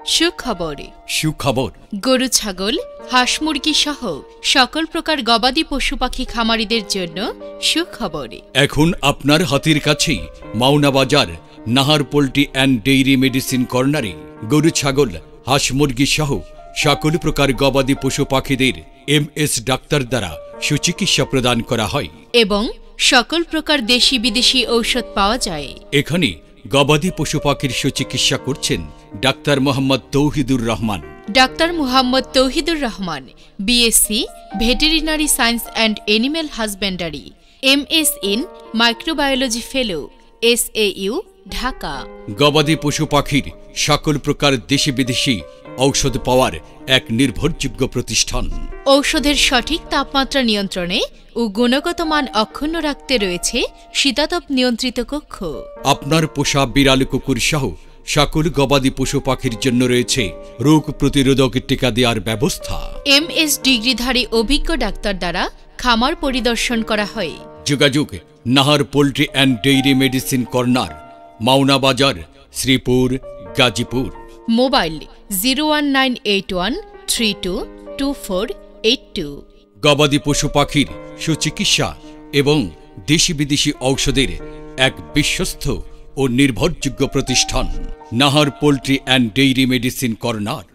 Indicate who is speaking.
Speaker 1: সুখবর
Speaker 2: সুখবর
Speaker 1: গরু ছাগল হাঁস মুরগি সহ সকল প্রকার গবাদি পশু পাখি খামারিদের জন্য সুখবর।
Speaker 2: এখন আপনার হাতের কাছেই মাওনা বাজার Nahar poultry and dairy medicine কর্নারে গরু ছাগল হাঁস মুরগি সহ সকল প্রকার গবাদি পশু পাখিদের MS ডাক্তার দ্বারা সুচিকিৎসা প্রদান করা হয়
Speaker 1: এবং সকল প্রকার দেশি বিদেশি ঔষধ পাওয়া যায়।
Speaker 2: এখানে গবাদি পশু পাখির সুচিকিৎসা করছেন doctor Mohammad Touhidur Rahman.
Speaker 1: Doctor Mohammad Touhidur Rahman BSc veterinary science and animal husbandry, MS in microbiology fellow, SAU Dhaka.
Speaker 2: গবাদি পশু পাখির সকল প্রকার দেশি বিদেশি ঔষধ পাওয়ার এক নির্ভরযোগ্য প্রতিষ্ঠান।
Speaker 1: ঔষধের সঠিক তাপমাত্রা নিয়ন্ত্রণে ও গুণগত মান অক্ষুণ্ণ রাখতে রয়েছে শীতাতপ নিয়ন্ত্রিত কক্ষ।
Speaker 2: আপনার পোষা বিড়াল কুকুর সহ সকল গবাদি পশু পাখির জন্য রয়েছে রোগ প্রতিরোধক টিকা দেওয়ার ব্যবস্থা।
Speaker 1: MS ডিগ্রিধারী অভিজ্ঞ ডাক্তার দ্বারা খামার পরিদর্শন করা হয়।
Speaker 2: যোগাযোগ Nahar poultry and dairy medicine corner, Mawna Bazar, Sreepur, Gazipur.
Speaker 1: Mobile 01981322482।
Speaker 2: গবাদি পশু পাখির সুচিকিৎসা এবং দেশি বিদেশি ঔষধের এক বিশ্বস্ত ও নির্ভরযোগ্য প্রতিষ্ঠান Nahar poultry and dairy medicine corner.